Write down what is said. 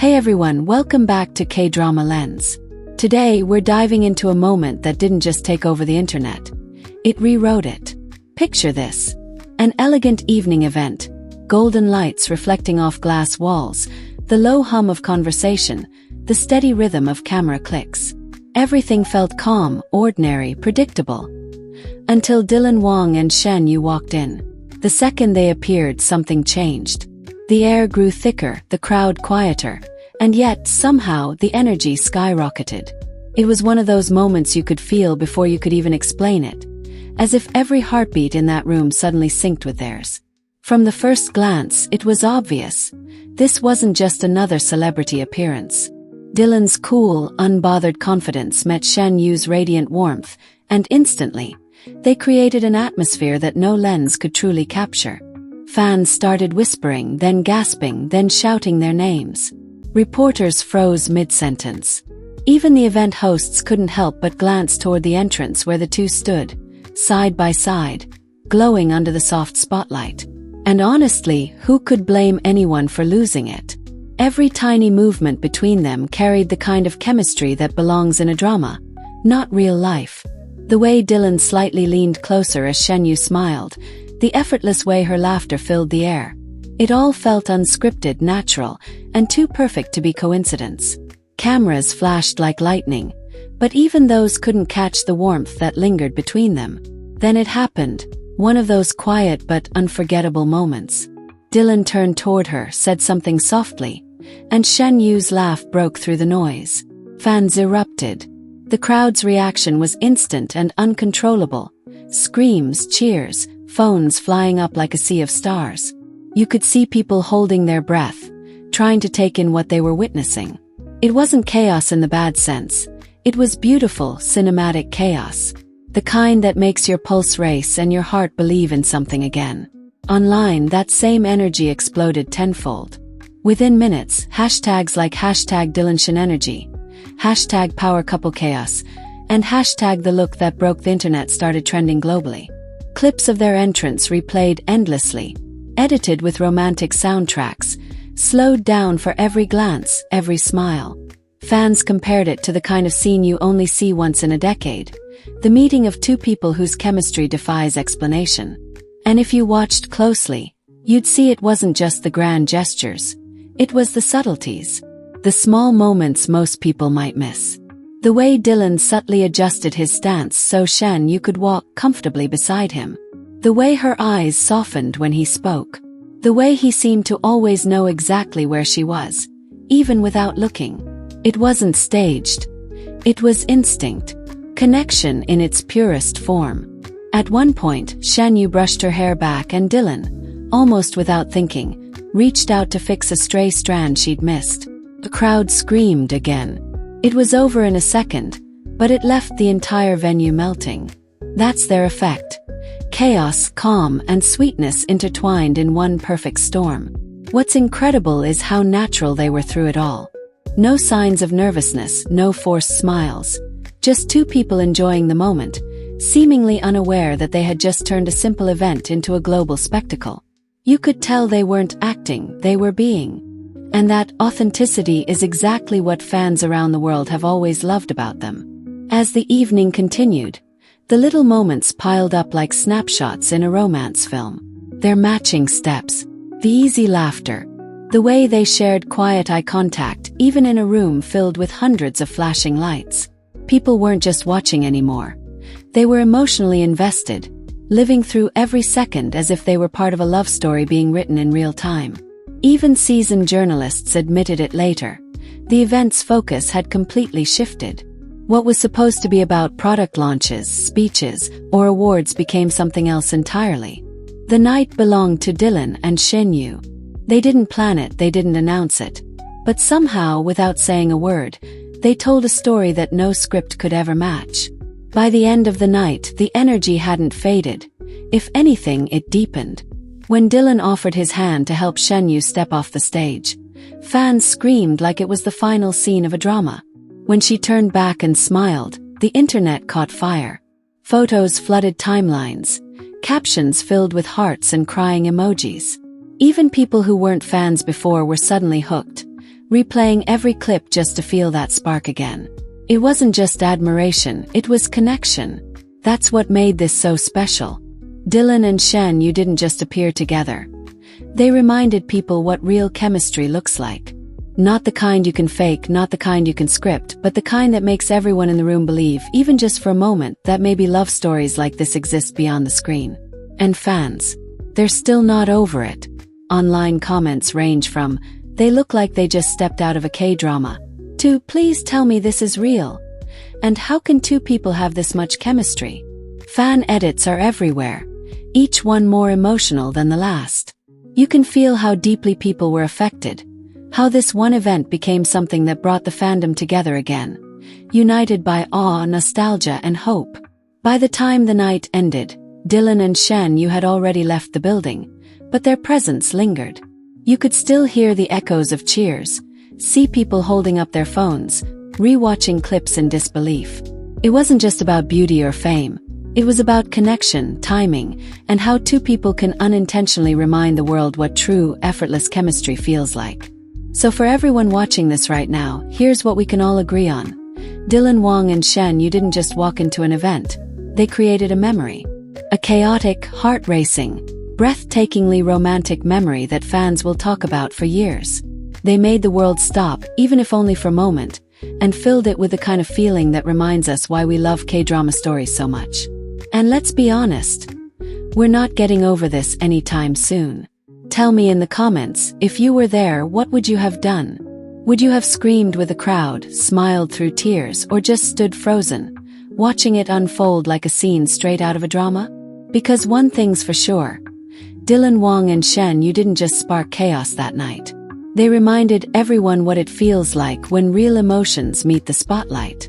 Hey everyone, welcome back to K-Drama Lens. Today, we're diving into a moment that didn't just take over the internet. It rewrote it. Picture this. An elegant evening event, golden lights reflecting off glass walls, the low hum of conversation, the steady rhythm of camera clicks. Everything felt calm, ordinary, predictable. Until Wang and Shen Yue walked in. The second they appeared, something changed. The air grew thicker, the crowd quieter, and yet, somehow, the energy skyrocketed. It was one of those moments you could feel before you could even explain it, as if every heartbeat in that room suddenly synced with theirs. From the first glance, it was obvious. This wasn't just another celebrity appearance. Dylan's cool, unbothered confidence met Shen Yue's radiant warmth, and instantly, they created an atmosphere that no lens could truly capture. Fans started whispering, then gasping, then shouting their names. Reporters froze mid-sentence. Even the event hosts couldn't help but glance toward the entrance where the two stood, side by side, glowing under the soft spotlight. And honestly, who could blame anyone for losing it? Every tiny movement between them carried the kind of chemistry that belongs in a drama, not real life. The way Dylan slightly leaned closer as Shen Yue smiled, the effortless way her laughter filled the air. It all felt unscripted, natural, and too perfect to be coincidence. Cameras flashed like lightning, but even those couldn't catch the warmth that lingered between them. Then it happened, one of those quiet but unforgettable moments. Dylan turned toward her, said something softly, and Shen Yue's laugh broke through the noise. Fans erupted. The crowd's reaction was instant and uncontrollable. Screams, cheers, phones flying up like a sea of stars. You could see people holding their breath, trying to take in what they were witnessing. It wasn't chaos in the bad sense. It was beautiful, cinematic chaos. The kind that makes your pulse race and your heart believe in something again. Online, that same energy exploded tenfold. Within minutes, hashtags like #DylanShenEnergy, #PowerCoupleChaos, and #the look that broke the internet started trending globally. Clips of their entrance replayed endlessly, edited with romantic soundtracks, slowed down for every glance, every smile. Fans compared it to the kind of scene you only see once in a decade, the meeting of two people whose chemistry defies explanation. And if you watched closely, you'd see it wasn't just the grand gestures. It was the subtleties, the small moments most people might miss. The way Dylan subtly adjusted his stance so Shen Yue could walk comfortably beside him. The way her eyes softened when he spoke. The way he seemed to always know exactly where she was, even without looking. It wasn't staged. It was instinct. Connection in its purest form. At one point, Shen Yue brushed her hair back and Dylan, almost without thinking, reached out to fix a stray strand she'd missed. The crowd screamed again. It was over in a second, but it left the entire venue melting. That's their effect. Chaos, calm, and sweetness intertwined in one perfect storm. What's incredible is how natural they were through it all. No signs of nervousness, no forced smiles. Just two people enjoying the moment, seemingly unaware that they had just turned a simple event into a global spectacle. You could tell they weren't acting, they were being. And that authenticity is exactly what fans around the world have always loved about them. As the evening continued, the little moments piled up like snapshots in a romance film. Their matching steps, the easy laughter, the way they shared quiet eye contact even in a room filled with hundreds of flashing lights. People weren't just watching anymore. They were emotionally invested, living through every second as if they were part of a love story being written in real time. Even seasoned journalists admitted it later. The event's focus had completely shifted. What was supposed to be about product launches, speeches, or awards became something else entirely. The night belonged to Dylan and Shen Yue. They didn't plan it, they didn't announce it. But somehow, without saying a word, they told a story that no script could ever match. By the end of the night, the energy hadn't faded. If anything, it deepened. When Dylan offered his hand to help Shen Yue step off the stage, fans screamed like it was the final scene of a drama. When she turned back and smiled, the internet caught fire. Photos flooded timelines, captions filled with hearts and crying emojis. Even people who weren't fans before were suddenly hooked. replaying every clip just to feel that spark again. It wasn't just admiration, it was connection. That's what made this so special. Dylan and Shen Yue didn't just appear together. They reminded people what real chemistry looks like. Not the kind you can fake, not the kind you can script, but the kind that makes everyone in the room believe, even just for a moment, that maybe love stories like this exist beyond the screen. And fans, they're still not over it. Online comments range from, "They look like they just stepped out of a K-drama," to, "Please tell me this is real," and "How can two people have this much chemistry?" Fan edits are everywhere, each one more emotional than the last. You can feel how deeply people were affected, how this one event became something that brought the fandom together again, united by awe, nostalgia, and hope. By the time the night ended, Dylan and Shen Yue had already left the building, but their presence lingered. You could still hear the echoes of cheers, see people holding up their phones, rewatching clips in disbelief. It wasn't just about beauty or fame. It was about connection, timing, and how two people can unintentionally remind the world what true, effortless chemistry feels like. So for everyone watching this right now, here's what we can all agree on. Dylan, Wang, and Shen Yue didn't just walk into an event. They created a memory. A chaotic, heart-racing, breathtakingly romantic memory that fans will talk about for years. They made the world stop, even if only for a moment, and filled it with the kind of feeling that reminds us why we love K-drama stories so much. And let's be honest, we're not getting over this anytime soon. Tell me in the comments, if you were there, what would you have done? Would you have screamed with the crowd, smiled through tears, or just stood frozen, watching it unfold like a scene straight out of a drama? Because one thing's for sure, Dylan, Wang, and Shen Yue didn't just spark chaos that night. They reminded everyone what it feels like when real emotions meet the spotlight.